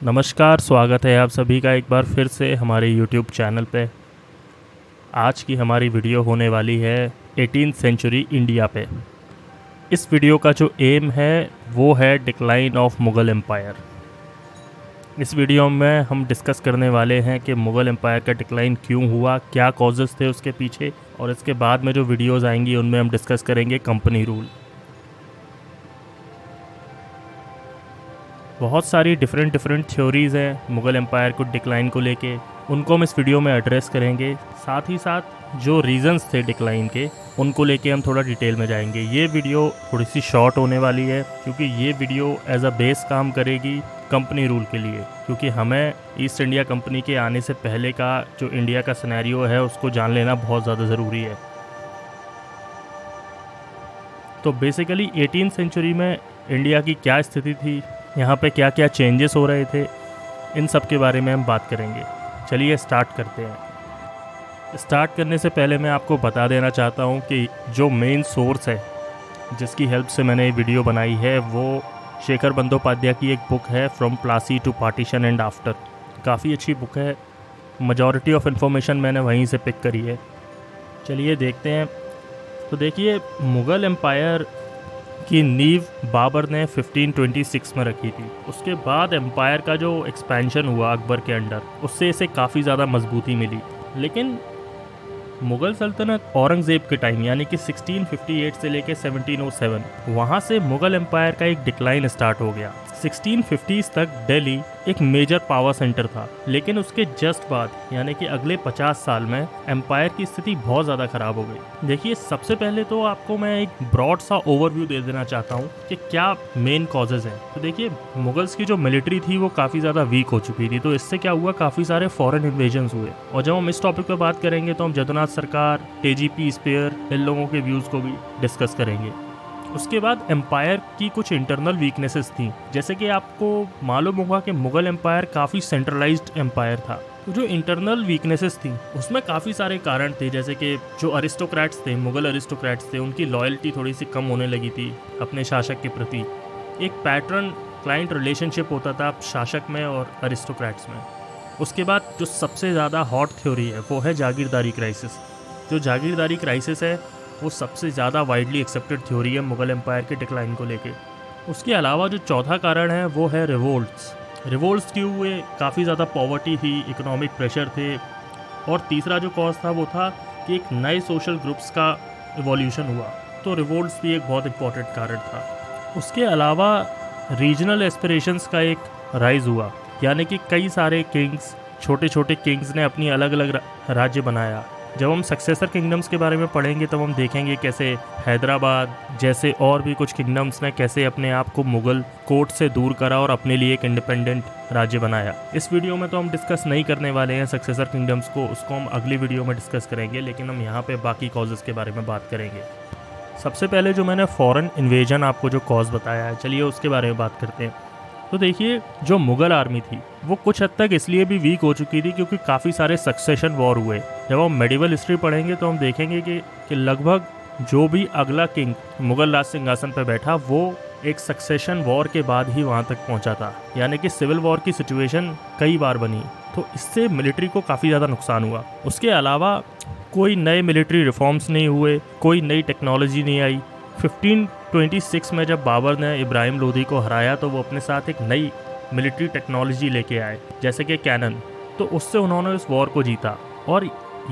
नमस्कार, स्वागत है आप सभी का एक बार फिर से हमारे YouTube चैनल पे। आज की हमारी वीडियो होने वाली है 18th सेंचुरी इंडिया पे। इस वीडियो का जो एम है वो है डिक्लाइन ऑफ मुग़ल एम्पायर। इस वीडियो में हम डिस्कस करने वाले हैं कि मुग़ल एम्पायर का डिक्लाइन क्यों हुआ, क्या कॉजेज़ थे उसके पीछे, और इसके बाद में जो वीडियोज़ आएंगी उनमें हम डिस्कस करेंगे कंपनी रूल। बहुत सारी डिफरेंट थ्योरीज़ हैं मुग़ल एम्पायर को डिक्लाइन को लेके, उनको हम इस वीडियो में एड्रेस करेंगे। साथ ही साथ जो रीज़न्स थे डिक्लाइन के उनको लेके हम थोड़ा डिटेल में जाएंगे। ये वीडियो थोड़ी सी शॉर्ट होने वाली है क्योंकि ये वीडियो एज अ बेस काम करेगी कंपनी रूल के लिए, क्योंकि हमें ईस्ट इंडिया कंपनी के आने से पहले का जो इंडिया का सिनेरियो है उसको जान लेना बहुत ज़्यादा ज़रूरी है। तो बेसिकली 18th सेंचुरी में इंडिया की क्या स्थिति थी, यहाँ पे क्या क्या चेंजेस हो रहे थे, इन सब के बारे में हम बात करेंगे। चलिए स्टार्ट करते हैं। स्टार्ट करने से पहले मैं आपको बता देना चाहता हूँ कि जो मेन सोर्स है जिसकी हेल्प से मैंने ये वीडियो बनाई है वो शेखर बंदोपाध्याय की एक बुक है from Plassey to partition and after. काफ़ी अच्छी बुक है, मेजॉरिटी ऑफ इन्फॉर्मेशन मैंने वहीं से पिक करी है। चलिए देखते हैं। तो देखिए, मुग़ल एम्पायर की नींव बाबर ने 1526 में रखी थी। उसके बाद एम्पायर का जो एक्सपेंशन हुआ अकबर के अंडर, उससे इसे काफ़ी ज़्यादा मजबूती मिली। लेकिन मुग़ल सल्तनत औरंगज़ेब के टाइम यानी कि 1658 से लेकर 1707 वहाँ से मुग़ल एम्पायर का एक डिक्लाइन स्टार्ट हो गया। 1650s तक दिल्ली एक मेजर पावर सेंटर था, लेकिन उसके जस्ट बाद यानी कि अगले 50 साल में एम्पायर की स्थिति बहुत ज़्यादा ख़राब हो गई। देखिए, सबसे पहले तो आपको मैं एक ब्रॉड सा ओवरव्यू दे देना चाहता हूँ कि क्या मेन कॉजेज़ हैं। तो देखिए, मुगल्स की जो मिलिट्री थी वो काफ़ी ज़्यादा वीक हो चुकी थी, तो इससे क्या हुआ, काफ़ी सारे फॉरेन इन्वेजन्स हुए। और जब हम इस टॉपिक पर बात करेंगे तो हम जदुनाथ सरकार, तेजीपी स्पेयर, इन लोगों के व्यूज़ को भी डिस्कस करेंगे। उसके बाद एम्पायर की कुछ इंटरनल वीकनेसेस थी, जैसे कि आपको मालूम होगा कि मुग़ल एम्पायर काफ़ी सेंट्रलाइज्ड एम्पायर था। तो जो इंटरनल वीकनेसेस थी उसमें काफ़ी सारे कारण थे, जैसे कि जो अरिस्टोक्रेट्स थे, मुग़ल अरिस्टोक्रेट्स थे, उनकी लॉयल्टी थोड़ी सी कम होने लगी थी अपने शासक के प्रति। एक पैटर्न क्लाइंट रिलेशनशिप होता था शासक में और अरिस्टोक्रेट्स में। उसके बाद जो सबसे ज़्यादा हॉट थ्योरी है वो है जागीरदारी क्राइसिस। जो जागीरदारी क्राइसिस है वो सबसे ज़्यादा वाइडली एक्सेप्टेड थ्योरी है मुग़ल एम्पायर के डिक्लाइन को लेके। उसके अलावा जो चौथा कारण है वो है रिवोल्ट्स क्यों हुए, काफ़ी ज़्यादा पॉवर्टी थी, इकोनॉमिक प्रेशर थे। और तीसरा जो कॉज था वो था कि एक नए सोशल ग्रुप्स का इवोल्यूशन हुआ, तो रिवोल्ट्स भी एक बहुत इंपॉर्टेंट कारण था। उसके अलावा रीजनल एस्पिरेशंस का एक राइज हुआ, यानी कि कई सारे किंग्स, छोटे छोटे किंग्स ने अपनी अलग अलग राज्य बनाया। जब हम सक्सेसर किंगडम्स के बारे में पढ़ेंगे तब हम देखेंगे कैसे हैदराबाद जैसे और भी कुछ किंगडम्स ने कैसे अपने आप को मुग़ल कोर्ट से दूर करा और अपने लिए एक इंडिपेंडेंट राज्य बनाया। इस वीडियो में तो हम डिस्कस नहीं करने वाले हैं सक्सेसर किंगडम्स को, उसको हम अगली वीडियो में डिस्कस करेंगे, लेकिन हम यहाँ पे बाकी कॉजेज़ के बारे में बात करेंगे। सबसे पहले जो मैंने फॉरेन इन्वेजन आपको जो कॉज बताया है, चलिए उसके बारे में बात करते हैं। तो देखिए, जो मुग़ल आर्मी थी वो कुछ हद तक इसलिए भी वीक हो चुकी थी क्योंकि काफ़ी सारे सक्सेशन वॉर हुए। जब हम मेडिवल हिस्ट्री पढ़ेंगे तो हम देखेंगे कि लगभग जो भी अगला किंग मुग़ल राज सिंहासन पर बैठा वो एक सक्सेशन वॉर के बाद ही वहाँ तक पहुँचा था, यानी कि सिविल वॉर की सिचुएशन कई बार बनी। तो इससे मिलिट्री को काफ़ी ज़्यादा नुकसान हुआ। उसके अलावा कोई नए मिलिट्री रिफॉर्म्स नहीं हुए, कोई नई टेक्नोलॉजी नहीं आई। 1526 में जब बाबर ने इब्राहिम लोदी को हराया तो वो अपने साथ एक नई मिलिट्री टेक्नोलॉजी लेके आए, जैसे कि कैनन। तो उससे उन्होंने उस वॉर को जीता और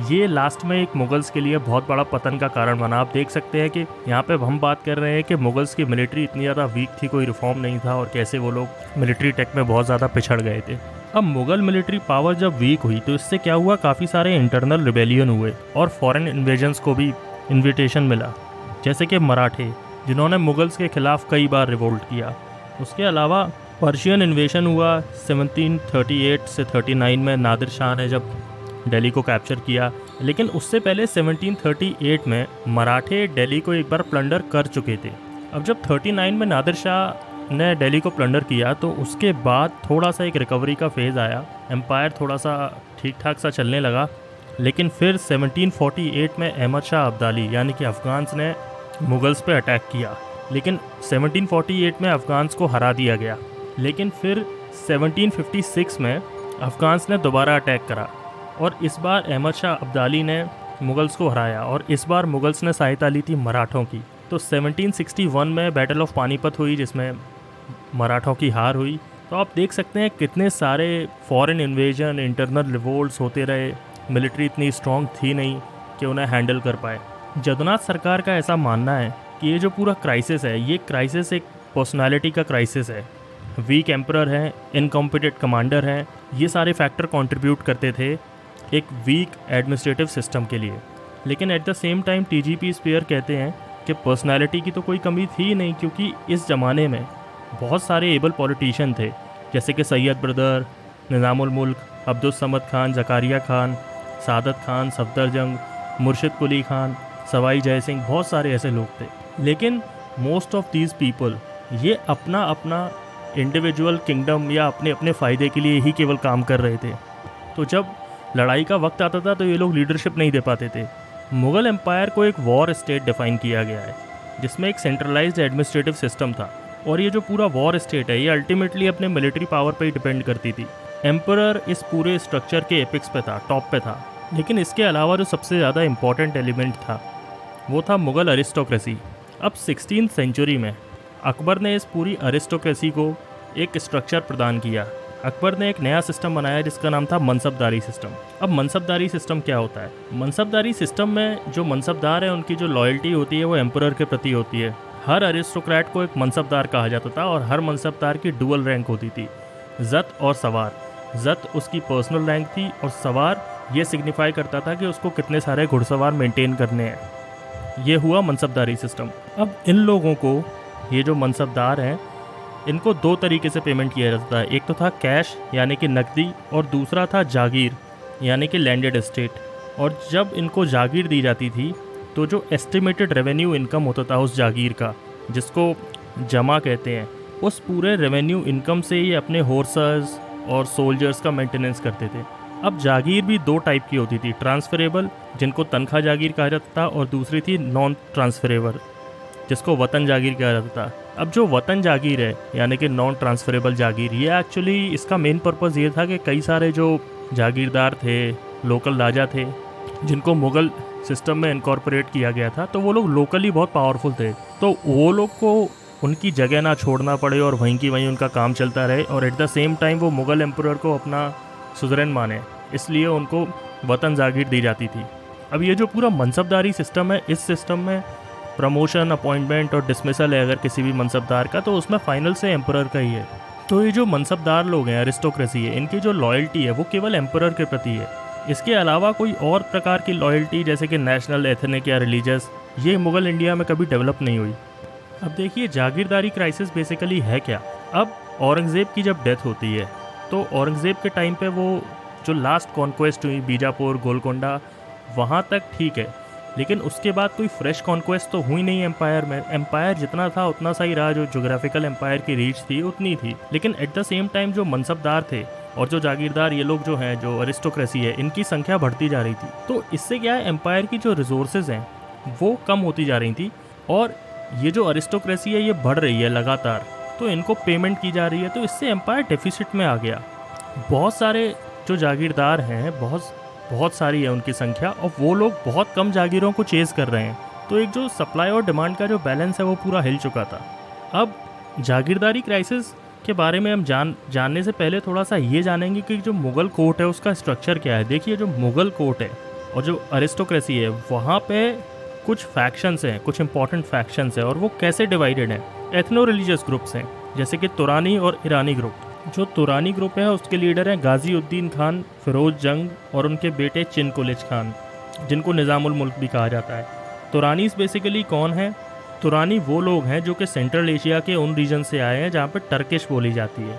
ये लास्ट में एक मुगल्स के लिए बहुत बड़ा पतन का कारण बना। आप देख सकते हैं कि यहाँ पे हम बात कर रहे हैं कि मुगल्स की मिलिट्री इतनी ज़्यादा वीक थी, कोई रिफॉर्म नहीं था, और कैसे वो लोग मिलिट्री टेक में बहुत ज़्यादा पिछड़ गए थे। अब मुग़ल मिलिट्री पावर जब वीक हुई तो इससे क्या हुआ, काफ़ी सारे इंटरनल रिबेलियन हुए और फॉरेन इन्वेजन्स को भी इन्विटेशन मिला, जैसे कि मराठे, जिन्होंने मुगल्स के खिलाफ कई बार रिवोल्ट किया। उसके अलावा पर्शियन इन्वेशन हुआ 1738 से 39 में, नादिर शाह ने जब दिल्ली को कैप्चर किया। लेकिन उससे पहले 1738 में मराठे दिल्ली को एक बार प्लंडर कर चुके थे। अब जब 39 में नादिर शाह ने दिल्ली को प्लंडर किया तो उसके बाद थोड़ा सा एक रिकवरी का फेज़ आया, एम्पायर थोड़ा सा ठीक ठाक सा चलने लगा। लेकिन फिर 1748 में अहमद शाह अब्दाली यानी कि अफ़गान्स ने मुगल्स पे अटैक किया, लेकिन 1748 में अफ़गान्स को हरा दिया गया। लेकिन फिर 1756 में अफ़गान्स ने दोबारा अटैक करा और इस बार अहमद शाह अब्दाली ने मुग़ल्स को हराया और इस बार मुग़ल्स ने सहायता ली थी मराठों की। तो 1761 में बैटल ऑफ पानीपत हुई जिसमें मराठों की हार हुई। तो आप देख सकते हैं कितने सारे फॉरेन इन्वेजन, इंटरनल रिवोल्ट्स होते रहे, मिलिट्री इतनी स्ट्रॉन्ग थी नहीं कि उन्हें हैंडल कर पाए। जदुनाथ सरकार का ऐसा मानना है कि ये जो पूरा क्राइसिस है, ये क्राइसिस एक पर्सनालिटी का क्राइसिस है। वीक एम्परर हैं, इनकॉम्पिटेंट कमांडर हैं, ये सारे फैक्टर कंट्रीब्यूट करते थे एक वीक एडमिनिस्ट्रेटिव सिस्टम के लिए। लेकिन at the same time TGP Spear कहते हैं कि पर्सनालिटी की तो कोई कमी थी ही नहीं, क्योंकि इस ज़माने में बहुत सारे एबल पॉलिटिशियन थे, जैसे कि सैयद ब्रदर, निज़ामुल मुल्क, अब्दुल समद खान, ज़कारिया खान, सादत खान, सफदरजंग, मुर्शिद कुली खान, सवाई जय सिंह, बहुत सारे ऐसे लोग थे। लेकिन मोस्ट ऑफ दीज पीपल ये अपना अपना इंडिविजुअल किंगडम या अपने अपने फ़ायदे के लिए ही केवल काम कर रहे थे। तो जब लड़ाई का वक्त आता था तो ये लोग लीडरशिप नहीं दे पाते थे। मुग़ल एम्पायर को एक वॉर स्टेट डिफ़ाइन किया गया है जिसमें एक सेंट्रलाइज्ड एडमिनिस्ट्रेटिव सिस्टम था और ये जो पूरा वॉर स्टेट है ये अल्टीमेटली अपने मिलिट्री पावर पे ही डिपेंड करती थी। एम्परर इस पूरे स्ट्रक्चर के एपिक्स पे था, टॉप पे था। लेकिन इसके अलावा जो सबसे ज़्यादा इम्पॉर्टेंट एलिमेंट था वो था मुग़ल अरिस्टोक्रेसी। अब 16th सेंचुरी में अकबर ने इस पूरी अरिस्टोक्रेसी को एक स्ट्रक्चर प्रदान किया। अकबर ने एक नया सिस्टम बनाया जिसका नाम था मनसबदारी सिस्टम। अब मनसबदारी सिस्टम क्या होता है? मनसबदारी सिस्टम में जो मनसबदार है उनकी जो लॉयल्टी होती है वो एम्परर के प्रति होती है। हर अरिस्टोक्रेट को एक मनसबदार कहा जाता था और हर मनसबदार की डुअल रैंक होती थी, जत और सवार। जत उसकी पर्सनल रैंक थी और सवार ये सिग्निफाई करता था कि उसको कितने सारे घुड़सवार मेंटेन करने हैं। ये हुआ मनसबदारी सिस्टम। अब इन लोगों को, ये जो मनसबदार हैं, इनको दो तरीके से पेमेंट किया जाता है। एक तो था कैश यानी कि नकदी और दूसरा था जागीर यानी कि लैंडेड एस्टेट। और जब इनको जागीर दी जाती थी तो जो एस्टिमेटेड रेवेन्यू इनकम होता था उस जागीर का, जिसको जमा कहते हैं, उस पूरे रेवेन्यू इनकम से ये अपने हॉर्सेस और सोल्जर्स का मेंटेनेंस करते थे। अब जागीर भी दो टाइप की होती थी, ट्रांसफरेबल जिनको तनख्वाह जागीर कहा जाता था और दूसरी थी नॉन ट्रांसफरेबल जिसको वतन जागीर कहा जाता था। अब जो वतन जागीर है यानी कि नॉन ट्रांसफरेबल जागीर, ये एक्चुअली इसका मेन पर्पज़ ये था कि कई सारे जो जागीरदार थे, लोकल राजा थे, जिनको मुग़ल सिस्टम में इनकॉर्पोरेट किया गया था, तो वो लोग लोकली बहुत पावरफुल थे। तो वो लोग को उनकी जगह ना छोड़ना पड़े और वहीं की वहीं उनका काम चलता रहे और एट द सेम टाइम वो मुग़ल एम्परर को अपना सुजरन माने, इसलिए उनको वतन जागीर दी जाती थी। अब ये जो पूरा मनसबदारी सिस्टम है, इस सिस्टम में प्रमोशन, अपॉइंटमेंट और डिसमिसल है अगर किसी भी मनसबदार का, तो उसमें फाइनल से एम्परर का ही है। तो ये जो मनसबदार लोग हैं, अरिस्टोक्रेसी है, इनकी जो लॉयल्टी है वो केवल एम्परर के प्रति है। इसके अलावा कोई और प्रकार की लॉयल्टी जैसे कि नेशनल, एथनिक या रिलीजियस, ये मुग़ल इंडिया में कभी डेवलप नहीं हुई। अब देखिए जागीरदारी क्राइसिस बेसिकली है क्या। अब औरंगज़ेब की जब डेथ होती है तो औरंगज़ेब के टाइम पे वो जो लास्ट कॉन्क्वेस्ट हुई बीजापुर, गोलकोंडा, वहाँ तक ठीक है, लेकिन उसके बाद कोई फ्रेश कॉन्क्वेस्ट तो हुई नहीं एम्पायर में। एम्पायर जितना था उतना सा ही रहा, जो जोग्राफिकल एम्पायर की रीच थी उतनी थी। लेकिन एट द सेम टाइम जो मनसबदार थे और जो जागीरदार, ये लोग जो हैं, जो अरिस्टोक्रेसी है, इनकी संख्या बढ़ती जा रही थी। तो इससे क्या है, एम्पायर की जो रिसोर्सेज हैं वो कम होती जा रही थी और ये जो अरिस्टोक्रेसी है ये बढ़ रही है लगातार, तो इनको पेमेंट की जा रही है, तो इससे एम्पायर डेफिसिट में आ गया। बहुत सारे जो जागीरदार हैं, बहुत सारी है उनकी संख्या, और वो लोग बहुत कम जागीरों को चेज़ कर रहे हैं, तो एक जो सप्लाई और डिमांड का जो बैलेंस है वो पूरा हिल चुका था। अब जागीरदारी क्राइसिस के बारे में हम जानने से पहले थोड़ा सा ये जानेंगे कि जो मुग़ल कोर्ट है उसका स्ट्रक्चर क्या है। देखिए जो मुग़ल कोर्ट है और जो अरिस्टोक्रेसी है, वहाँ पे कुछ फैक्शंस हैं, कुछ इंपॉर्टेंट फैक्शंस हैं, और वो कैसे डिवाइडेड हैं। एथनो रिलीजियस ग्रुप्स हैं जैसे कि तुरानी और ईरानी ग्रुप। जो तुरानी ग्रुप है उसके लीडर हैं गाजी उद्दीन खान, फिरोज जंग और उनके बेटे चिनकुलिच खान, जिनको निज़ामुल मुल्क भी कहा जाता है। तुरानीस बेसिकली कौन है? तुरानी वो लोग हैं जो कि सेंट्रल एशिया के उन रीजन से आए हैं जहाँ पर टर्किश बोली जाती है,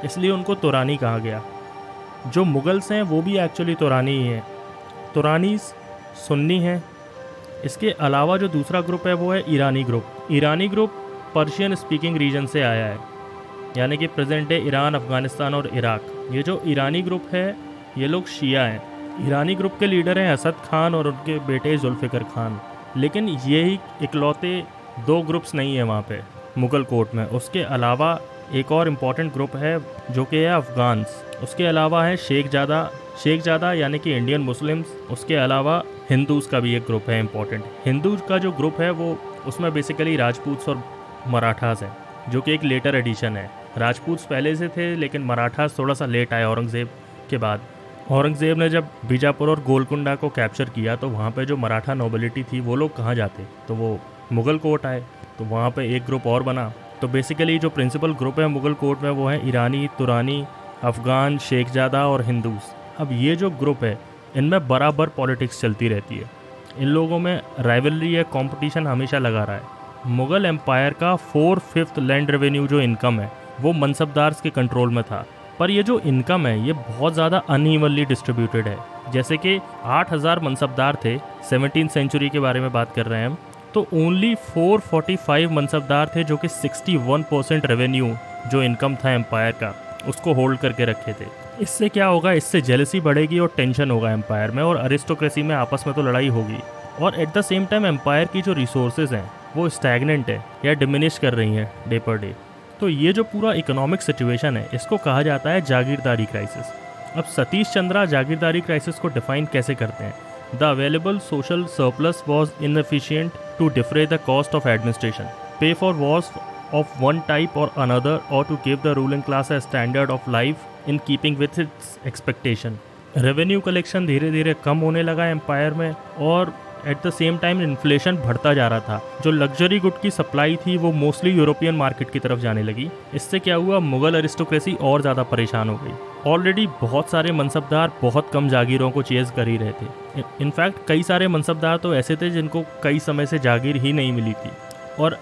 इसलिए उनको तुरानी कहा गया। जो मुग़ल्स हैं वो भी एक्चुअली तुरानी ही हैं। तुरानीस सुन्नी हैं। इसके अलावा जो दूसरा ग्रुप है वो है ईरानी ग्रुप। ईरानी ग्रुप पर्शियन स्पीकिंग रीजन से आया है, यानी कि प्रेजेंट डे ईरान, अफ़गानिस्तान और इराक। ये जो ईरानी ग्रुप है ये लोग शिया हैं। ईरानी ग्रुप के लीडर हैं असद खान और उनके बेटे जुल्फ़िकर खान। लेकिन यही इकलौते दो ग्रुप्स नहीं है वहाँ पे मुग़ल कोर्ट में। उसके अलावा एक और इम्पॉर्टेंट ग्रुप है जो कि है अफ़गान्स। उसके अलावा है शेख ज़ादा यानी कि इंडियन मुस्लिम्स। उसके अलावा हिंदूज़ का भी एक ग्रुप है इम्पॉर्टेंट। हिंदूज़ का जो ग्रुप है वो उसमें बेसिकली राजपूत्स और मराठास हैं, जो कि एक लेटर एडिशन है। राजपूत्स पहले से थे लेकिन मराठास थोड़ा सा लेट आए औरंगज़ेब के बाद। औरंगज़ेब ने जब बीजापुर और गोलकुंडा को कैप्चर किया तो वहाँ पे जो मराठा नोबिलिटी थी वो लोग कहाँ जाते, तो वो मुग़ल कोर्ट आए, तो वहाँ पे एक ग्रुप और बना। तो बेसिकली जो प्रिंसिपल ग्रुप है मुग़ल कोर्ट में वो है ईरानी, तुरानी, अफ़गान, शेखजादा और हिंदूज़। अब ये जो ग्रुप है इनमें बराबर पॉलिटिक्स चलती रहती है। इन लोगों में राइवलरी है, कंपटीशन हमेशा लगा रहा है। मुग़ल एम्पायर का 4/5 लैंड रेवेन्यू जो इनकम है वो मनसबदार्स के कंट्रोल में था, पर ये जो इनकम है ये बहुत ज़्यादा अनइवनली डिस्ट्रीब्यूटेड है। जैसे कि 8,000 मनसबदार थे, 17th सेंचुरी के बारे में बात कर रहे हैं हम, तो ओनली 445 मनसबदार थे जो कि 61% रेवेन्यू जो इनकम था एम्पायर का उसको होल्ड करके रखे थे। इससे क्या होगा, इससे जेलसी बढ़ेगी और टेंशन होगा एम्पायर में, और अरिस्टोक्रेसी में आपस में तो लड़ाई होगी। और at the same time empire की जो रिसोर्सेज हैं वो स्टैगनेंट है या डिमिनिश कर रही हैं डे पर डे। तो ये जो पूरा इकोनॉमिक सिचुएशन है इसको कहा जाता है जागीरदारी क्राइसिस। अब सतीश चंद्रा जागीरदारी क्राइसिस को डिफाइन कैसे करते हैं? The available social surplus was inefficient to defray the cost of administration, pay for wars of one type or another, or to give the ruling class a standard of life in keeping with its expectation. Revenue collection धीरे धीरे कम होने लगा empire में, और at the same time inflation बढ़ता जा रहा था। जो लग्जरी गुड की सप्लाई थी वो मोस्टली यूरोपियन मार्केट की तरफ जाने लगी। इससे क्या हुआ, मुगल अरिस्टोक्रेसी और ज़्यादा परेशान हो गई। ऑलरेडी बहुत सारे मनसबदार बहुत कम जागीरों को चेज़ कर ही रहे थे। इनफैक्ट कई सारे मनसबदार तो ऐसे थे जिनको कई समय से जागीर ही नहीं मिली थी, और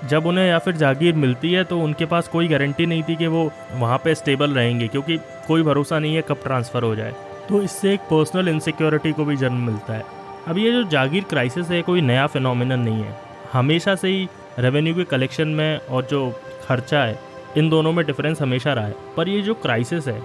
जब उन्हें या फिर जागीर मिलती है तो उनके पास कोई गारंटी नहीं थी कि वो वहाँ पे स्टेबल रहेंगे, क्योंकि कोई भरोसा नहीं है कब ट्रांसफ़र हो जाए। तो इससे एक पर्सनल इनसिक्योरिटी को भी जन्म मिलता है। अब ये जो जागीर क्राइसिस है कोई नया फिनोमिनन नहीं है, हमेशा से ही रेवेन्यू के कलेक्शन में और जो खर्चा है इन दोनों में डिफरेंस हमेशा रहा है। पर ये जो क्राइसिस है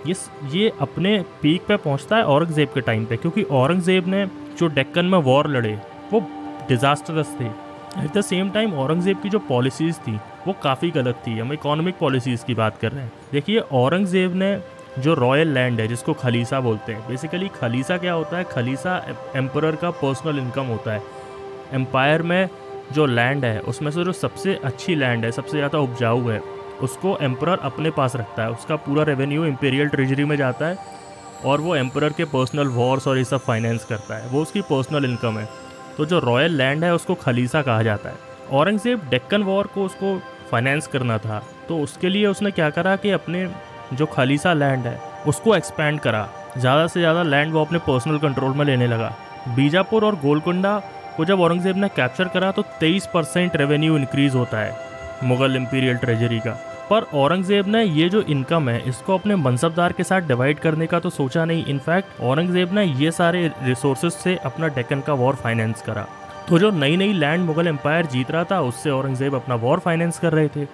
ये अपने पीक पे पहुँचता है औरंगज़ेब के टाइम पे, क्योंकि औरंगज़ेब ने जो डेक्कन में वॉर लड़े वो डिज़ास्टरस थे। Eight the same time Aurangzeb की जो पॉलिसीज़ थी वो काफ़ी गलत थी। हम इकोनॉमिक पॉलिसीज़ की बात कर रहे हैं। देखिए, औरंगज़ेब ने जो रॉयल लैंड है जिसको खलीसा बोलते हैं, बेसिकली खलीसा क्या होता है, खलीसा एम्परर का पर्सनल इनकम होता है। एम्पायर में जो लैंड है उसमें से जो सबसे अच्छी लैंड है, सबसे ज़्यादा उपजाऊ है, उसको एम्परर अपने पास रखता है। उसका पूरा रेवेन्यू इंपीरियल ट्रेजरी में जाता है और वो एम्परर के पर्सनल वॉर्स और ये सब फाइनेंस करता है, वो उसकी पर्सनल इनकम है। तो जो रॉयल लैंड है उसको खलीसा कहा जाता है। औरंगज़ेब डेक्कन वॉर को उसको फाइनेंस करना था, तो उसके लिए उसने क्या करा कि अपने जो खलीसा लैंड है उसको एक्सपैंड करा, ज़्यादा से ज़्यादा लैंड वो अपने पर्सनल कंट्रोल में लेने लगा। बीजापुर और गोलकुंडा को जब औरंगज़ेब ने कैप्चर करा तो 23% रेवेन्यू इंक्रीज़ होता है मुग़ल इंपीरियल ट्रेजरी का। पर औरंगज़ेब ने ये जो इनकम है इसको अपने मनसबदार के साथ डिवाइड करने का तो सोचा नहीं। इनफैक्ट औरंगज़ेब ने ये सारे रिसोर्सेज से अपना डेक्कन का वॉर फाइनेंस करा। तो जो नई नई लैंड मुग़ल एम्पायर जीत रहा था उससे औरंगज़ेब अपना वॉर फाइनेंस कर रहे थे।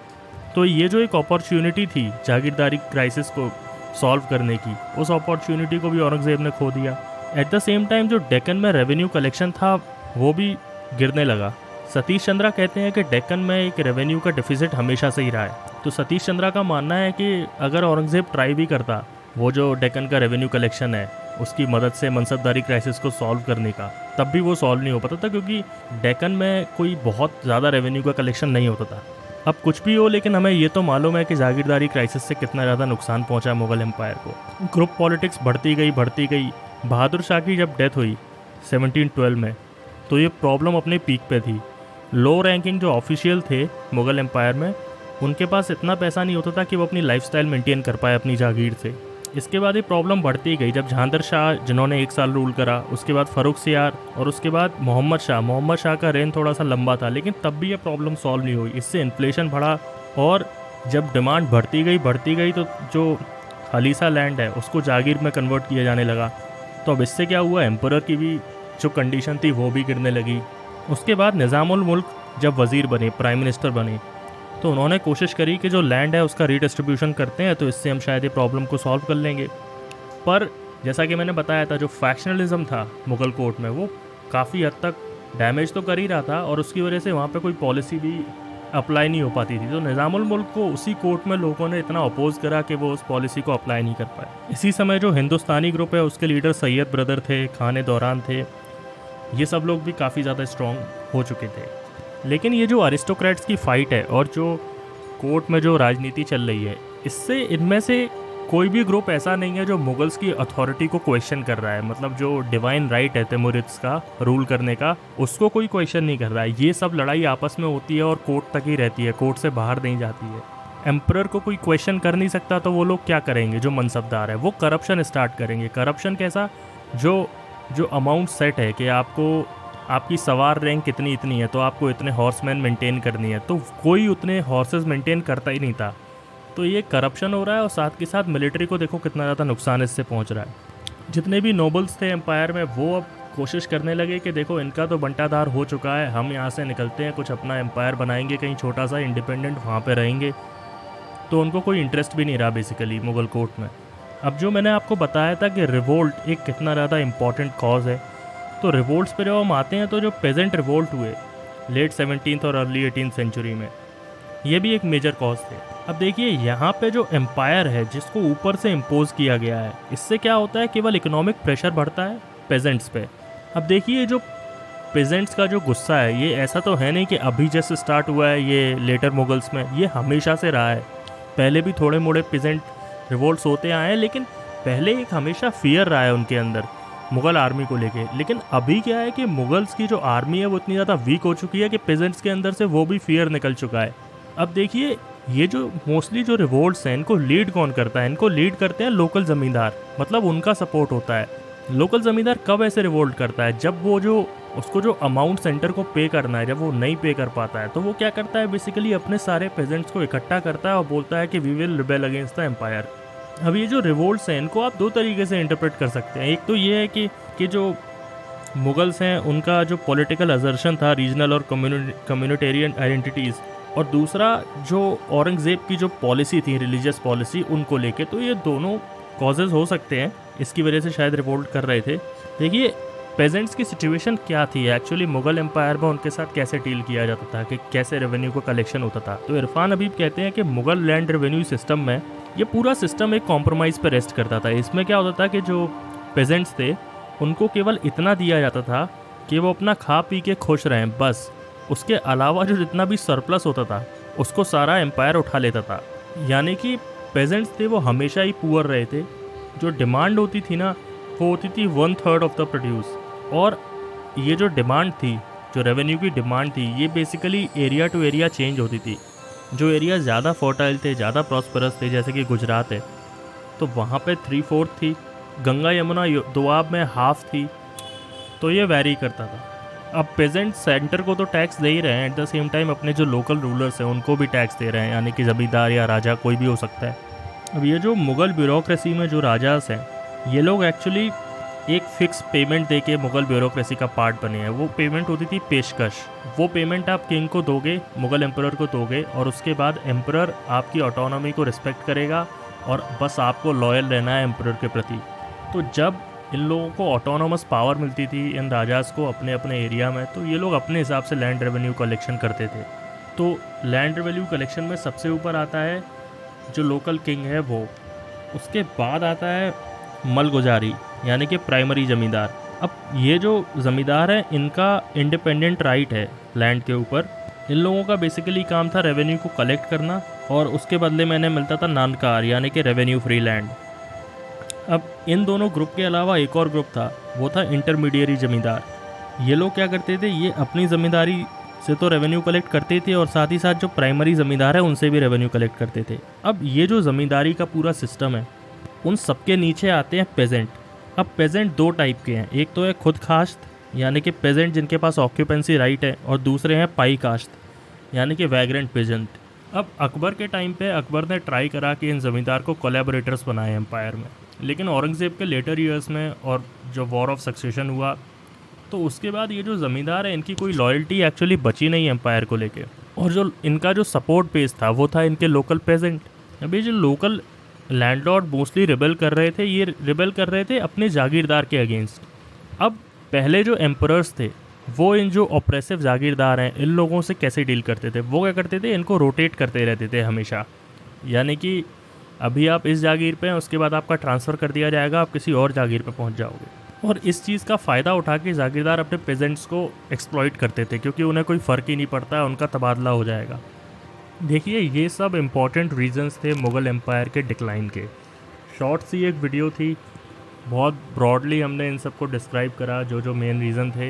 तो ये जो एक अपॉर्चुनिटी थी जागीरदारी क्राइसिस को सॉल्व करने की, उस अपॉर्चुनिटी को भी औरंगज़ेब ने खो दिया। एट द सेम टाइम जो डेक्कन में रेवेन्यू कलेक्शन था वो भी गिरने लगा। सतीश चंद्रा कहते हैं कि डेक्कन में एक रेवेन्यू का डिफिसिट हमेशा से ही रहा है। तो सतीश चंद्रा का मानना है कि अगर औरंगज़ेब ट्राई भी करता वो जो डेक्कन का रेवेन्यू कलेक्शन है उसकी मदद से मनसबदारी क्राइसिस को सॉल्व करने का, तब भी वो सॉल्व नहीं हो पाता था, क्योंकि डेक्कन में कोई बहुत ज़्यादा रेवेन्यू का कलेक्शन नहीं होता था। अब कुछ भी हो, लेकिन हमें ये तो मालूम है कि जागीरदारी क्राइसिस से कितना ज़्यादा नुकसान पहुंचा मुग़ल एम्पायर को। ग्रुप पॉलिटिक्स बढ़ती गई। बहादुर शाह की जब डेथ हुई 1712 में, तो ये प्रॉब्लम अपने पीक पे थी। लो रैंकिंग जो ऑफिशियल थे मुग़ल एम्पायर में, उनके पास इतना पैसा नहीं होता था कि वो अपनी लाइफस्टाइल मेंटेन कर पाए अपनी जागीर से। इसके बाद ये प्रॉब्लम बढ़ती गई जब जहांगीर शाह जिन्होंने 1 साल रूल करा, उसके बाद फ़ारूक सियार और उसके बाद मोहम्मद शाह का रेन थोड़ा सा लंबा था, लेकिन तब भी ये प्रॉब्लम सॉल्व नहीं हुई। इससे इन्फ्लेशन बढ़ा, और जब डिमांड बढ़ती गई तो जो खलीसा लैंड है उसको जागीर में कन्वर्ट किया जाने लगा। तो अब इससे क्या हुआ, एम्परर की भी जो कंडीशन थी वो भी गिरने लगी। उसके बाद निज़ामुल मुल्क जब वज़ीर बने, प्राइम मिनिस्टर बने, तो उन्होंने कोशिश करी कि जो लैंड है उसका रीडिस्ट्रीब्यूशन करते हैं तो इससे हम शायद ये प्रॉब्लम को सॉल्व कर लेंगे। पर जैसा कि मैंने बताया था, जो फैक्शनलिज्म था मुग़ल कोर्ट में वो काफ़ी हद तक डैमेज तो कर ही रहा था, और उसकी वजह से वहाँ पे कोई पॉलिसी भी अप्लाई नहीं हो पाती थी। तो निज़ामुल मुल्क को उसी कोर्ट में लोगों ने इतना अपोज करा कि वो उस पॉलिसी को अप्लाई नहीं कर पाए। इसी समय जो हिंदुस्तानी ग्रुप है उसके लीडर सैयद ब्रदर थे, खान दौरान थे, ये सब लोग भी काफ़ी ज़्यादा स्ट्रॉन्ग हो चुके थे। लेकिन ये जो अरिस्टोक्रेट्स की फ़ाइट है और जो कोर्ट में जो राजनीति चल रही है, इससे इनमें से कोई भी ग्रुप ऐसा नहीं है जो मुगल्स की अथॉरिटी को क्वेश्चन कर रहा है। मतलब जो डिवाइन राइट है तिमुरिड्स का रूल करने का, उसको कोई क्वेश्चन नहीं कर रहा है। ये सब लड़ाई आपस में होती है और कोर्ट तक ही रहती है, कोर्ट से बाहर नहीं जाती है। एम्परर को कोई क्वेश्चन कर नहीं सकता, तो वो लोग क्या करेंगे? जो मनसबदार है वो करप्शन स्टार्ट करेंगे। करप्शन कैसा? जो अमाउंट सेट है कि आपकी सवार रैंक कितनी इतनी है, तो आपको इतने हॉर्समैन मेंटेन करनी है, तो कोई उतने हॉर्सेस मेंटेन करता ही नहीं था। तो ये करप्शन हो रहा है और साथ के साथ मिलिट्री को देखो कितना ज़्यादा नुकसान इससे पहुंच रहा है। जितने भी नोबल्स थे एम्पायर में, वो अब कोशिश करने लगे कि देखो इनका तो बंटाधार हो चुका है, हम यहाँ से निकलते हैं, कुछ अपना एम्पायर बनाएंगे कहीं छोटा सा इंडिपेंडेंट, वहाँ पे रहेंगे। तो उनको कोई इंटरेस्ट भी नहीं रहा बेसिकली मुगल कोर्ट में। अब जो मैंने आपको बताया था कि रिवोल्ट एक कितना ज़्यादा इम्पॉर्टेंट कॉज है, तो रिवोल्ट्स पे जब हम आते हैं तो जो पेजेंट रिवोल्ट हुए लेट 17th और अर्ली 18th सेंचुरी में, ये भी एक मेजर कॉज थे। अब देखिए यहाँ पे जो एम्पायर है जिसको ऊपर से इम्पोज किया गया है, इससे क्या होता है? केवल इकोनॉमिक प्रेशर बढ़ता है पेजेंट्स पे। अब देखिए जो पेजेंट्स का जो गुस्सा है, ये ऐसा तो है नहीं कि अभी जैसे स्टार्ट हुआ है ये लेटर मुगल्स में, ये हमेशा से रहा है। पहले भी थोड़े मोड़े पेजेंट रिवोल्ट्स होते आए हैं, लेकिन पहले एक हमेशा फियर रहा है उनके अंदर मुग़ल आर्मी को लेके। लेकिन अभी क्या है कि मुगल्स की जो आर्मी है वो इतनी ज़्यादा वीक हो चुकी है कि पेजेंट्स के अंदर से वो भी फियर निकल चुका है। अब देखिए ये जो मोस्टली जो रिवोल्ट्स हैं, इनको लीड कौन करता है? इनको लीड करते हैं लोकल ज़मींदार, मतलब उनका सपोर्ट होता है। लोकल ज़मींदार कब ऐसे रिवोल्ट करता है? जब वो जो उसको जो अमाउंट सेंटर को पे करना है, जब वो नहीं पे कर पाता है, तो वो क्या करता है? बेसिकली अपने सारे पेजेंट्स को इकट्ठा करता है और बोलता है कि we will rebel against the empire. अब ये जो रिवोल्ट्स हैं इनको आप दो तरीके से इंटरप्रेट कर सकते हैं। एक तो ये है कि जो मुगल्स हैं उनका जो पॉलिटिकल असर्शन था रीजनल और कम्युनिटेरियन आइडेंटिटीज़, और दूसरा जो औरंगज़ेब की जो पॉलिसी थी रिलीजियस पॉलिसी, उनको लेके। तो ये दोनों कॉजेज़ हो सकते हैं, इसकी वजह से शायद रिवोल्ट कर रहे थे। देखिए पेजेंट्स की सिचुएशन क्या थी एक्चुअली मुगल एम्पायर में, उनके साथ कैसे डील किया जाता था, कि कैसे रेवेन्यू का कलेक्शन होता था। तो इरफान हबीब कहते हैं कि मुगल लैंड रेवेन्यू सिस्टम में ये पूरा सिस्टम एक कॉम्प्रोमाइज़ पर रेस्ट करता था। इसमें क्या होता था कि जो पेजेंट्स थे उनको केवल इतना दिया जाता था कि वो अपना खा पी के खुश रहें, बस। उसके अलावा जो जितना भी सरप्लस होता था उसको सारा एम्पायर उठा लेता था। यानी कि पेजेंट्स थे वो हमेशा ही पुअर रहे थे। जो डिमांड होती थी ना, वो होती थी 1/3 ऑफ द प्रोड्यूस। और ये जो डिमांड थी, जो रेवेन्यू की डिमांड थी, ये basically area to area change होती थी। जो एरिया ज़्यादा फर्टाइल थे, ज़्यादा प्रॉस्परस थे, जैसे कि गुजरात है, तो वहाँ पे 3/4 थी। गंगा यमुना दोआब में हाफ थी। तो ये वैरी करता था। अब पेजेंट सेंटर को तो टैक्स दे ही रहे हैं, एट द सेम टाइम अपने जो लोकल रूलर्स हैं उनको भी टैक्स दे रहे हैं, यानी कि ज़मींदार या राजा कोई भी हो सकता है। अब ये जो मुग़ल ब्यूरोक्रेसी में जो राजास हैं, ये लोग एक्चुअली एक फ़िक्स पेमेंट दे के मुग़ल ब्यूरोक्रेसी का पार्ट बने हैं। वो पेमेंट होती थी पेशकश। वो पेमेंट आप किंग को दोगे, मुग़ल एम्परर को दोगे, और उसके बाद एम्परर आपकी ऑटोनॉमी को रिस्पेक्ट करेगा और बस आपको लॉयल रहना है एम्परर के प्रति। तो जब इन लोगों को ऑटोनॉमस पावर मिलती थी इन राजास को अपने अपने एरिया में, तो ये लोग अपने हिसाब से लैंड रेवेन्यू कलेक्शन करते थे। तो लैंड रेवेन्यू कलेक्शन में सबसे ऊपर आता है जो लोकल किंग है वो, उसके बाद आता है मलगुजारी यानी कि प्राइमरी ज़मींदार। अब ये जो ज़मींदार है इनका इंडिपेंडेंट राइट है लैंड के ऊपर। इन लोगों का बेसिकली काम था रेवेन्यू को कलेक्ट करना, और उसके बदले में इन्हें मिलता था नानकार यानी कि रेवेन्यू फ्री लैंड। अब इन दोनों ग्रुप के अलावा एक और ग्रुप था, वो था इंटरमीडिएरी ज़मींदार। ये लोग क्या करते थे? ये अपनी ज़मींदारी से तो रेवेन्यू कलेक्ट करते थे और साथ ही साथ जो प्राइमरी ज़मींदार है उनसे भी रेवेन्यू कलेक्ट करते थे। अब ये जो ज़मींदारी का पूरा सिस्टम है, उन सबके नीचे आते हैं पेजेंट। अब पेजेंट दो टाइप के हैं, एक तो है खुद काश्त यानी कि पेजेंट जिनके पास ऑक्यूपेंसी राइट है, और दूसरे हैं पाई काश्त यानी कि वैग्रेंट पेजेंट। अब अकबर के टाइम पे अकबर ने ट्राई करा कि इन ज़मींदार को कोलैबोरेटर्स बनाए एम्पायर में, लेकिन औरंगज़ेब के लेटर ईयर्स में और जो वॉर ऑफ सक्सेशन हुआ, तो उसके बाद ये जो ज़मींदार है इनकी कोई लॉयल्टी एक्चुअली बची नहीं एम्पायर को लेके, और जो इनका जो सपोर्ट बेस था वो था इनके लोकल पेजेंट। अभी जो लोकल लैंडलॉर्ड मोस्टली रिबेल कर रहे थे, ये रिबेल कर रहे थे अपने जागीरदार के अगेंस्ट। अब पहले जो एम्परर्स थे वो इन जो ऑप्रेसिव जागीरदार हैं इन लोगों से कैसे डील करते थे। वो क्या करते थे, इनको रोटेट करते रहते थे हमेशा। यानी कि अभी आप इस जागीर पे हैं, उसके बाद आपका ट्रांसफ़र कर दिया जाएगा, आप किसी और जागीर पे पहुंच जाओगे। और इस चीज़ का फ़ायदा उठा के जागीरदार अपने पेजेंट्स को एक्सप्लॉइट करते थे, क्योंकि उन्हें कोई फ़र्क ही नहीं पड़ता है, उनका तबादला हो जाएगा। देखिए, ये सब इम्पॉर्टेंट रीजंस थे मुग़ल एम्पायर के डिक्लाइन के। शॉर्ट सी एक वीडियो थी, बहुत ब्रॉडली हमने इन सब को डिस्क्राइब करा, जो जो मेन रीज़न थे।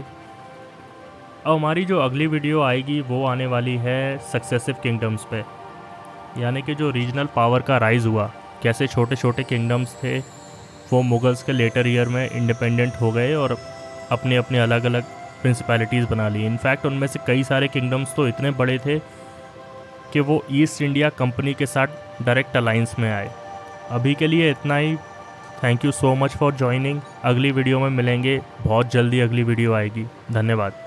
अब हमारी जो अगली वीडियो आएगी वो आने वाली है सक्सेसिव किंगडम्स पे, यानी कि जो रीजनल पावर का राइज़ हुआ, कैसे छोटे छोटे किंगडम्स थे वो मुगल्स के लेटर ईयर में इंडिपेंडेंट हो गए और अपने अपने अलग अलग प्रिंसिपैलिटीज़ बना ली। इनफैक्ट उनमें से कई सारे किंगडम्स तो इतने बड़े थे कि वो ईस्ट इंडिया कंपनी के साथ डायरेक्ट अलाइंस में आए। अभी के लिए इतना ही। Thank you so much for joining. अगली वीडियो में मिलेंगे, बहुत जल्दी अगली वीडियो आएगी। धन्यवाद।